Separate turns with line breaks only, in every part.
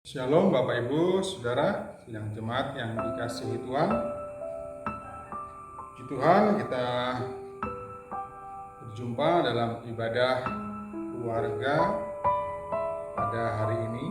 Shalom Bapak Ibu, Saudara, sidang jemaat yang dikasihi Tuhan. Puji Tuhan, kita berjumpa dalam ibadah keluarga pada hari ini.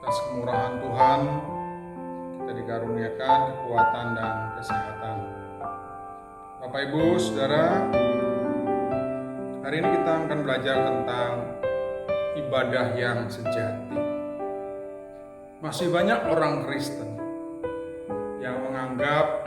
Atas kemurahan Tuhan, kita dikaruniakan kekuatan dan kesehatan. Bapak Ibu, Saudara, hari ini kita akan belajar tentang ibadah yang sejati. Masih banyak orang Kristen yang menganggap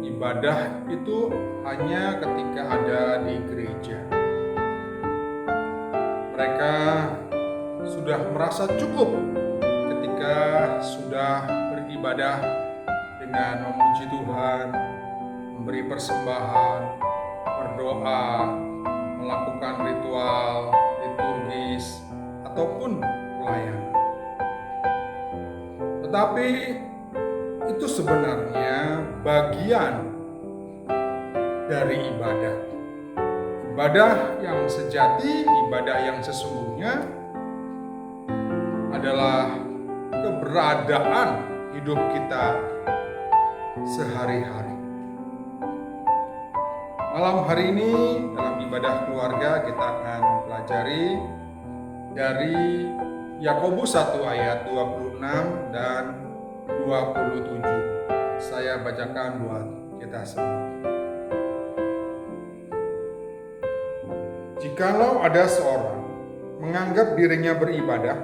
ibadah itu hanya ketika ada di gereja. Mereka sudah merasa cukup ketika sudah beribadah dengan memuji Tuhan, memberi persembahan, berdoa, melakukan ritual liturgis ataupun pelayanan. Tetapi itu sebenarnya bagian dari ibadah. Ibadah yang sejati, ibadah yang sesungguhnya adalah keberadaan hidup kita sehari-hari. Malam hari ini dalam ibadah keluarga kita akan pelajari dari Yakobus 1 ayat 26 dan 27. Saya bacakan buat kita semua. Jikalau ada seorang menganggap dirinya beribadah,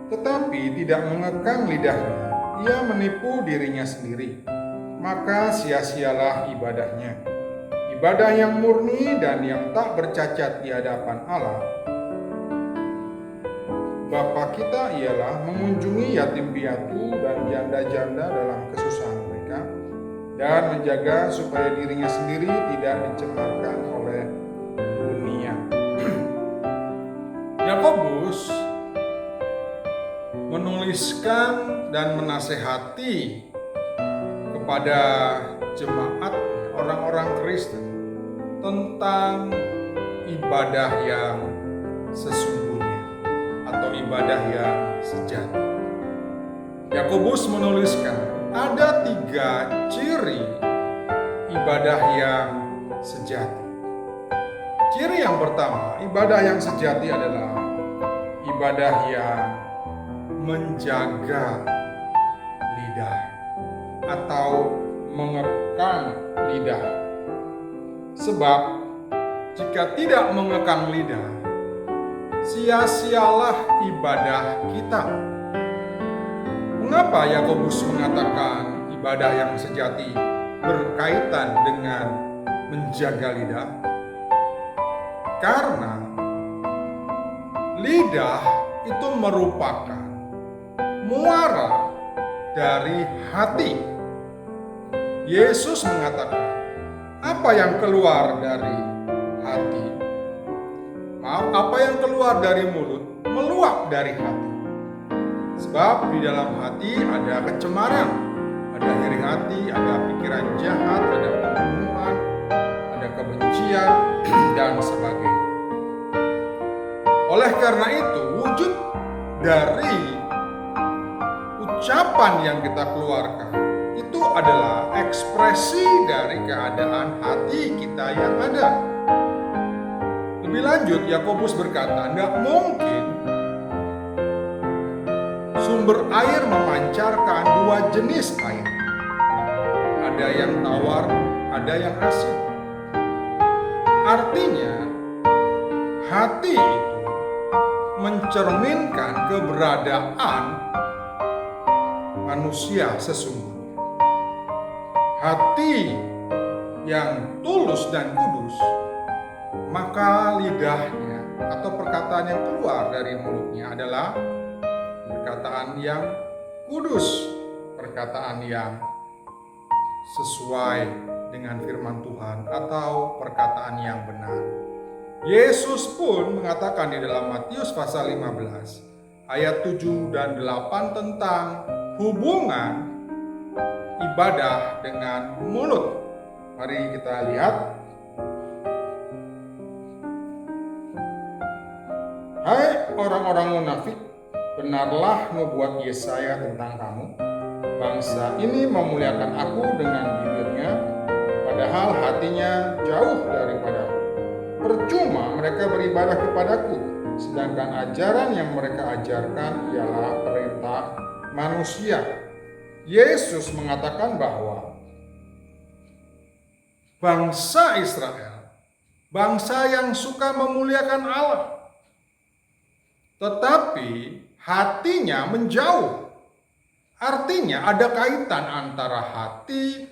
tetapi tidak mengekang lidahnya, ia menipu dirinya sendiri, maka sia-sialah ibadahnya. Ibadah yang murni dan yang tak bercacat di hadapan Allah Bapa kita ialah mengunjungi yatim piatu dan janda-janda dalam kesusahan mereka dan menjaga supaya dirinya sendiri tidak dicemarkan oleh dunia. Yakobus menuliskan dan menasehati kepada jemaat orang-orang Kristen tentang ibadah yang sesungguhnya atau ibadah yang sejati. Yakobus menuliskan ada 3 ciri ibadah yang sejati. Ciri yang pertama, ibadah yang sejati adalah ibadah yang menjaga lidah atau mengekang lidah. Sebab jika tidak mengekang lidah, sia-sialah ibadah kita. Mengapa Yakobus mengatakan ibadah yang sejati berkaitan dengan menjaga lidah? Karena lidah itu merupakan muara dari hati. Yesus mengatakan, apa yang keluar dari hati? Apa yang keluar dari mulut meluap dari hati. Sebab di dalam hati ada kecemaran, ada iri hati, ada pikiran jahat, ada pembunuhan, ada kebencian, dan sebagainya. Oleh karena itu, wujud dari ucapan yang kita keluarkan itu adalah ekspresi dari keadaan hati kita yang ada. Lebih lanjut, Yakobus berkata, tidak mungkin sumber air memancarkan 2 jenis air. Ada yang tawar, ada yang asin. Artinya, hati itu mencerminkan keberadaan manusia sesungguhnya. Hati yang tulus dan kudus, maka lidahnya atau perkataan yang keluar dari mulutnya adalah perkataan yang kudus, perkataan yang sesuai dengan firman Tuhan atau perkataan yang benar. Yesus pun mengatakan di dalam Matius pasal 15 ayat 7 dan 8 tentang hubungan ibadah dengan mulut. Mari kita lihat. Hai orang-orang munafik, benarlah nubuat Yesaya tentang kamu. Bangsa ini memuliakan aku dengan bibirnya, padahal hatinya jauh daripadaku. Percuma mereka beribadah kepadaku, sedangkan ajaran yang mereka ajarkan ialah perintah manusia. Yesus mengatakan bahwa bangsa Israel, bangsa yang suka memuliakan Allah, tetapi hatinya menjauh. Artinya ada kaitan antara hati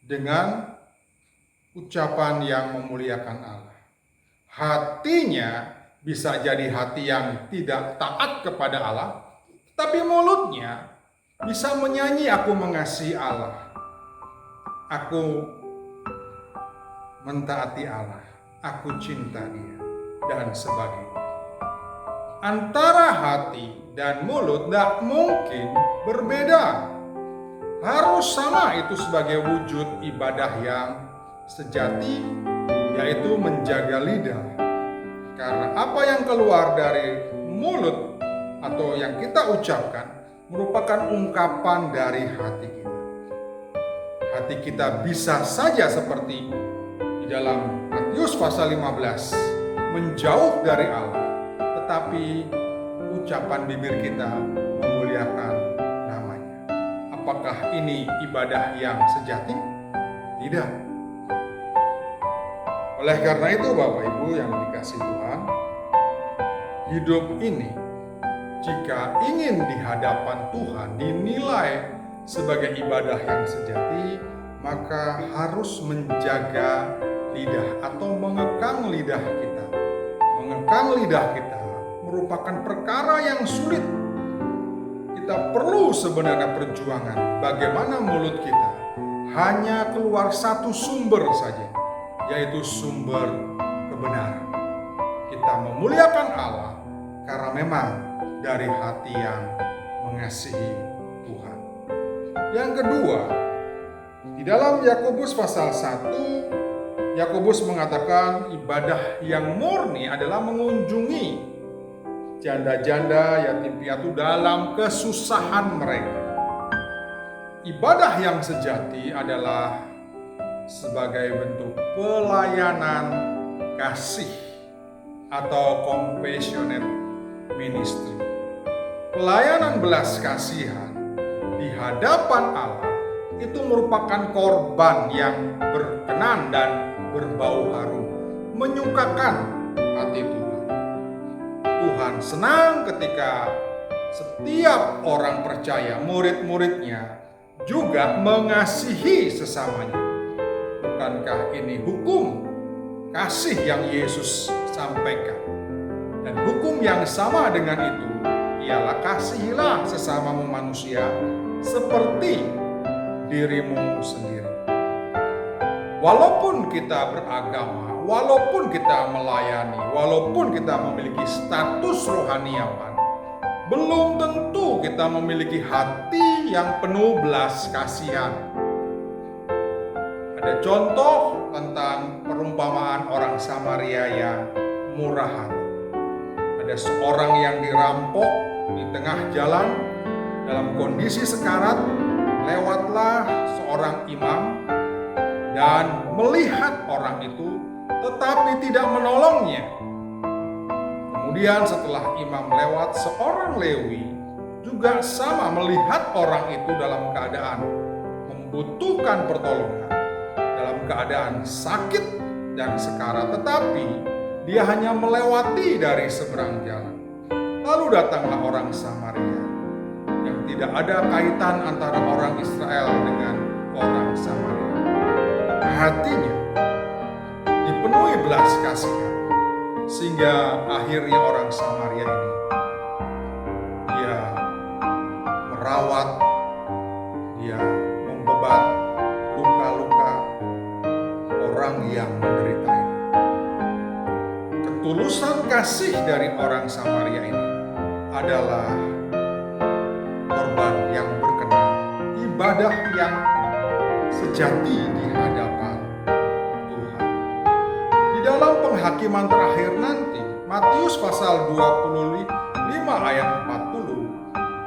dengan ucapan yang memuliakan Allah. Hatinya bisa jadi hati yang tidak taat kepada Allah, tapi mulutnya bisa menyanyi, aku mengasihi Allah, aku mentaati Allah, aku cinta Dia, dan sebagainya. Antara hati dan mulut tidak mungkin berbeda. Harus sama itu sebagai wujud ibadah yang sejati, yaitu menjaga lidah. Karena apa yang keluar dari mulut atau yang kita ucapkan merupakan ungkapan dari hati kita. Hati kita bisa saja seperti di dalam Matius pasal 15, menjauh dari Allah, tetapi ucapan bibir kita memuliakan namanya. Apakah ini ibadah yang sejati? Tidak. Oleh karena itu Bapak Ibu yang dikasihi Tuhan, hidup ini jika ingin di hadapan Tuhan dinilai sebagai ibadah yang sejati, maka harus menjaga lidah atau mengekang lidah kita. Mengekang lidah kita merupakan perkara yang sulit. Kita perlu sebenarnya perjuangan bagaimana mulut kita hanya keluar satu sumber saja, yaitu sumber kebenaran. Kita memuliakan Allah karena memang dari hati yang mengasihi Tuhan. Yang kedua, di dalam Yakobus pasal 1, Yakobus mengatakan ibadah yang murni adalah mengunjungi janda-janda, yatim piatu dalam kesusahan mereka. Ibadah yang sejati adalah sebagai bentuk pelayanan kasih atau compassionate ministry. Pelayanan belas kasihan di hadapan Allah itu merupakan korban yang berkenan dan berbau harum, menyukakan hati Tuhan. Tuhan senang ketika setiap orang percaya, murid-muridnya juga mengasihi sesamanya. Bukankah ini hukum kasih yang Yesus sampaikan? Dan hukum yang sama dengan itu ialah kasihilah sesamamu manusia seperti dirimu sendiri. Walaupun kita beragama, walaupun kita melayani, walaupun kita memiliki status rohaniawan, belum tentu kita memiliki hati yang penuh belas kasihan. Ada contoh tentang perumpamaan orang Samaria yang murah hati. Ada seorang yang dirampok di tengah jalan dalam kondisi sekarat, lewatlah seorang imam dan melihat orang itu tetapi tidak menolongnya. Kemudian setelah imam lewat, seorang Lewi juga sama melihat orang itu dalam keadaan membutuhkan pertolongan, dalam keadaan sakit dan sekarat, tetapi dia hanya melewati dari seberang jalan. Lalu datanglah orang Samaria yang tidak ada kaitan antara orang Israel dengan orang Samaria. Hatinya dipenuhi belas kasihan, sehingga akhirnya orang Samaria ini dia merawat, dia membebat luka-luka orang yang menderita ini. Ketulusan kasih dari orang Samaria ini adalah korban yang berkenan, ibadah yang sejati di hadapan Tuhan. Di dalam penghakiman terakhir nanti, Matius pasal 25 ayat 40,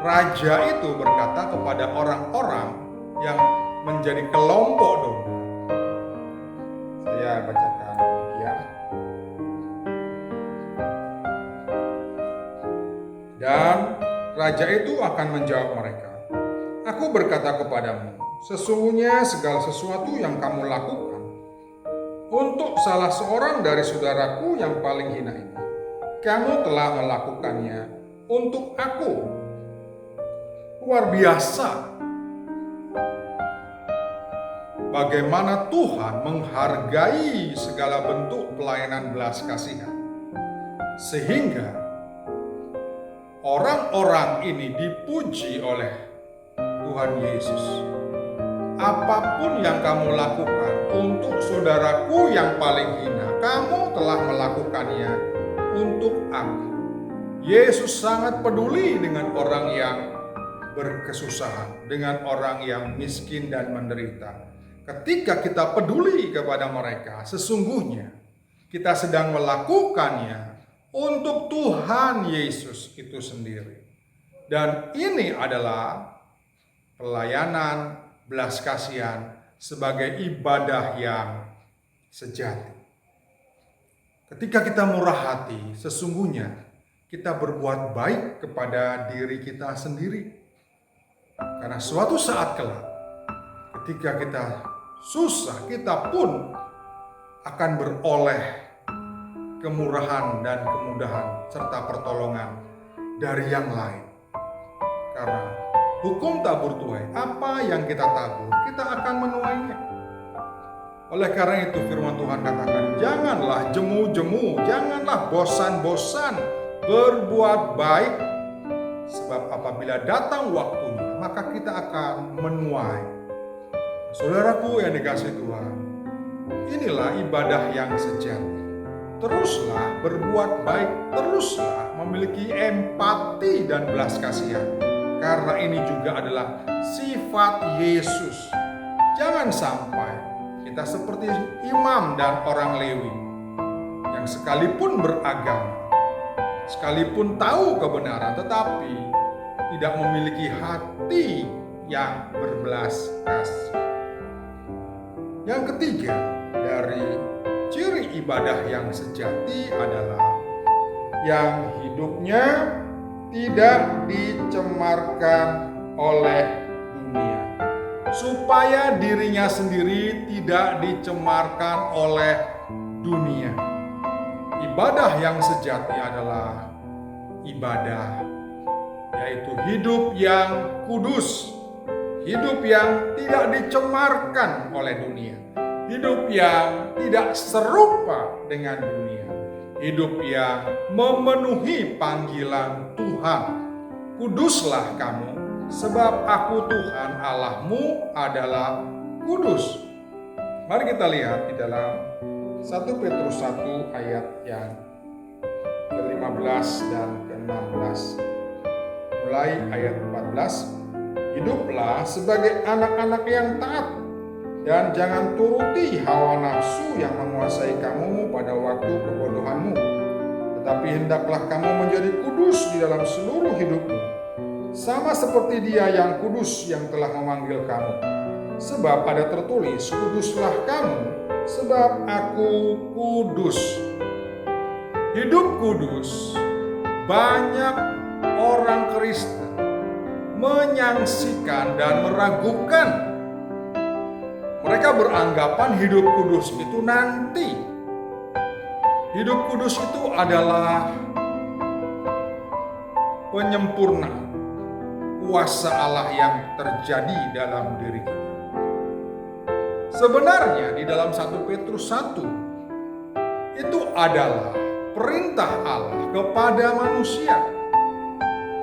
raja itu berkata kepada orang-orang yang menjadi kelompok domba. Saya bacakan demikian. Dan raja itu akan menjawab mereka, "Aku berkata kepadamu, sesungguhnya segala sesuatu yang kamu lakukan untuk salah seorang dari saudaraku yang paling hina ini, kamu telah melakukannya untuk aku." Luar biasa bagaimana Tuhan menghargai segala bentuk pelayanan belas kasihan, sehingga orang-orang ini dipuji oleh Tuhan Yesus. Apapun yang kamu lakukan untuk saudaraku yang paling hina, kamu telah melakukannya untuk aku. Yesus sangat peduli dengan orang yang berkesusahan, dengan orang yang miskin dan menderita. Ketika kita peduli kepada mereka, sesungguhnya kita sedang melakukannya untuk Tuhan Yesus itu sendiri. Dan ini adalah pelayanan belas kasihan sebagai ibadah yang sejati. Ketika kita murah hati, sesungguhnya kita berbuat baik kepada diri kita sendiri. Karena suatu saat kelak, ketika kita susah, kita pun akan beroleh kemurahan dan kemudahan serta pertolongan dari yang lain. Karena hukum tabur tuai, apa yang kita tabur, kita akan menuainya. Oleh karena itu firman Tuhan katakan, janganlah jemu-jemu, janganlah bosan-bosan berbuat baik, sebab apabila datang waktunya, maka kita akan menuai. Saudaraku yang dikasihi Tuhan, inilah ibadah yang sejati. Teruslah berbuat baik, teruslah memiliki empati dan belas kasihan, karena ini juga adalah sifat Yesus. Jangan sampai kita seperti imam dan orang Lewi yang sekalipun beragama, sekalipun tahu kebenaran, tetapi tidak memiliki hati yang berbelas kasih. Yang ketiga dari ciri ibadah yang sejati adalah yang hidupnya tidak dicemarkan oleh dunia, supaya dirinya sendiri tidak dicemarkan oleh dunia. Ibadah yang sejati adalah ibadah, yaitu hidup yang kudus, hidup yang tidak dicemarkan oleh dunia, hidup yang tidak serupa dengan dunia, hidup yang memenuhi panggilan Tuhan. Kuduslah kamu, sebab aku Tuhan Allahmu adalah kudus. Mari kita lihat di dalam 1 Petrus 1 ayat yang ke-15 dan ke-16. Mulai ayat 14. Hiduplah sebagai anak-anak yang taat, dan jangan turuti hawa nafsu yang menguasai kamu pada waktu kebodohanmu. Tetapi hendaklah kamu menjadi kudus di dalam seluruh hidupmu, sama seperti Dia yang kudus yang telah memanggil kamu. Sebab ada tertulis, kuduslah kamu, sebab aku kudus. Hidup kudus, banyak orang Kristen menyangsikan dan meragukan. Mereka beranggapan hidup kudus itu nanti. Hidup kudus itu adalah penyempurna kuasa Allah yang terjadi dalam diri kita. Sebenarnya di dalam 1 Petrus 1 itu adalah perintah Allah kepada manusia.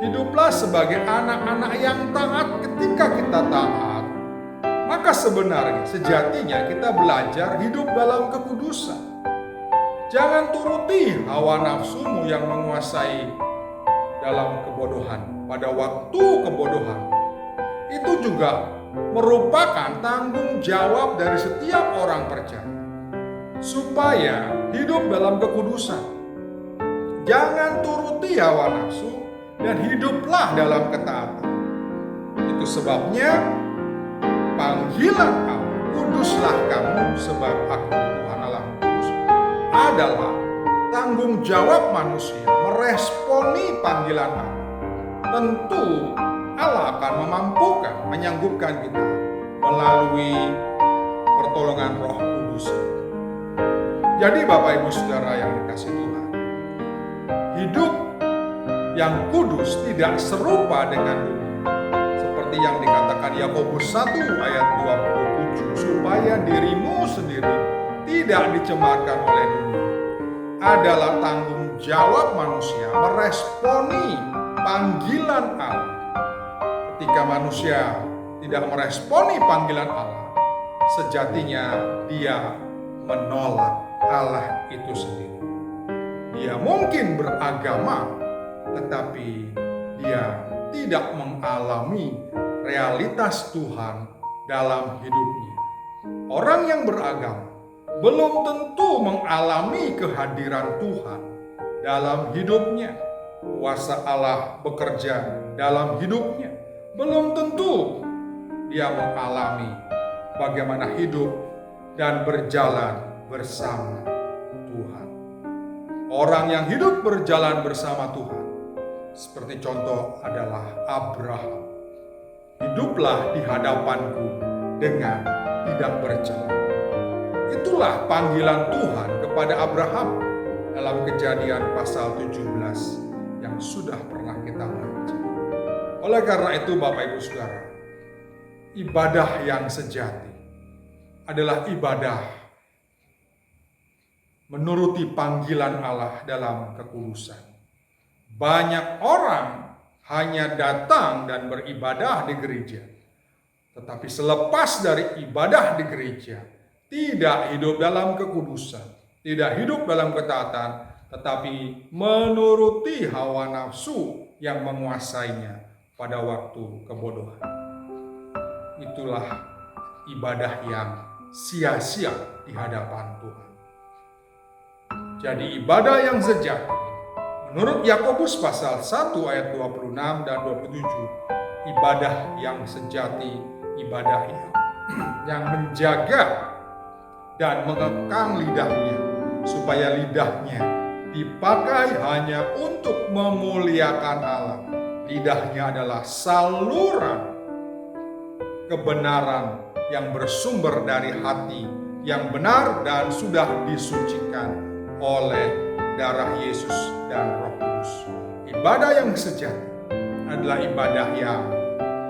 Hiduplah sebagai anak-anak yang taat. Ketika kita taat, maka sebenarnya sejatinya kita belajar hidup dalam kekudusan. Jangan turuti hawa nafsumu yang menguasai dalam kebodohan. Pada waktu kebodohan, itu juga merupakan tanggung jawab dari setiap orang percaya, supaya hidup dalam kekudusan. Jangan turuti hawa nafsu, dan hiduplah dalam ketaatan. Itu sebabnya panggilan Allah, kuduslah kamu sebab aku Tuhan Allah kudus, adalah tanggung jawab manusia meresponi panggilan Allah. Tentu Allah akan memampukan, menyanggupkan kita melalui pertolongan Roh Kudus. Jadi Bapak Ibu Saudara yang dikasihi Tuhan, hidup yang kudus tidak serupa dengan dunia. Seperti yang dikatakan Yakobus 1 ayat 27, supaya dirimu sendiri tidak dicemarkan oleh dunia. Adalah tanggung jawab manusia meresponi panggilan Allah. Ketika manusia tidak meresponi panggilan Allah, sejatinya dia menolak Allah itu sendiri. Dia mungkin beragama, tetapi dia tidak mengalami realitas Tuhan dalam hidupnya. Orang yang beragama belum tentu mengalami kehadiran Tuhan dalam hidupnya. Kuasa Allah bekerja dalam hidupnya. Belum tentu dia mengalami bagaimana hidup dan berjalan bersama Tuhan. Orang yang hidup berjalan bersama Tuhan, seperti contoh adalah Abraham. Hiduplah di hadapanku dengan tidak bercela. Itulah panggilan Tuhan kepada Abraham dalam Kejadian pasal 17 yang sudah pernah kita baca. Oleh karena itu Bapak Ibu Saudara, ibadah yang sejati adalah ibadah menuruti panggilan Allah dalam kekudusan. Banyak orang hanya datang dan beribadah di gereja, tetapi selepas dari ibadah di gereja, tidak hidup dalam kekudusan, tidak hidup dalam ketaatan, tetapi menuruti hawa nafsu yang menguasainya pada waktu kebodohan. Itulah ibadah yang sia-sia di hadapan Tuhan. Jadi ibadah yang sejati, menurut Yakobus pasal 1 ayat 26 dan 27, ibadah yang sejati, ibadah yang menjaga dan mengekang lidahnya, supaya lidahnya dipakai hanya untuk memuliakan Allah. Lidahnya adalah saluran kebenaran yang bersumber dari hati yang benar dan sudah disucikan oleh darah Yesus dan Roh Kudus. Ibadah yang sejati adalah ibadah yang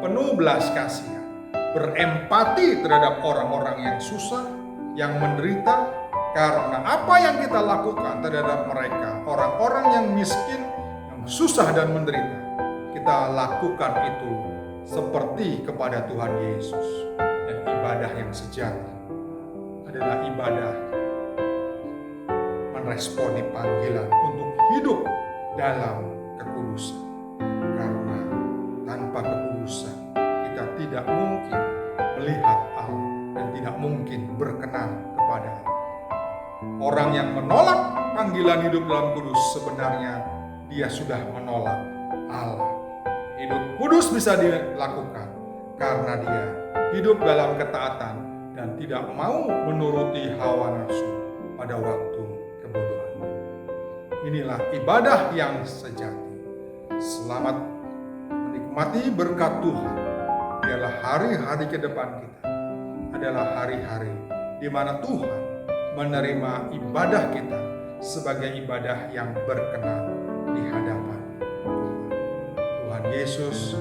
penuh belas kasihan, berempati terhadap orang-orang yang susah, yang menderita, karena apa yang kita lakukan terhadap mereka, orang-orang yang miskin, yang susah dan menderita, kita lakukan itu seperti kepada Tuhan Yesus. Dan ibadah yang sejati adalah ibadah meresponi panggilan untuk hidup dalam kekudusan. Karena tanpa kekudusan kita tidak mungkin melihat Allah dan tidak mungkin berkenan kepada Allah. Orang yang menolak panggilan hidup dalam kudus sebenarnya dia sudah menolak Allah. Hidup kudus bisa dilakukan karena dia hidup dalam ketaatan dan tidak mau menuruti hawa nafsu pada waktu kebodohan. Inilah ibadah yang sejati. Selamat menikmati berkat Tuhan. Biarlah hari-hari ke depan kita adalah hari-hari di mana Tuhan menerima ibadah kita sebagai ibadah yang berkenan di hadapan Tuhan. Tuhan Yesus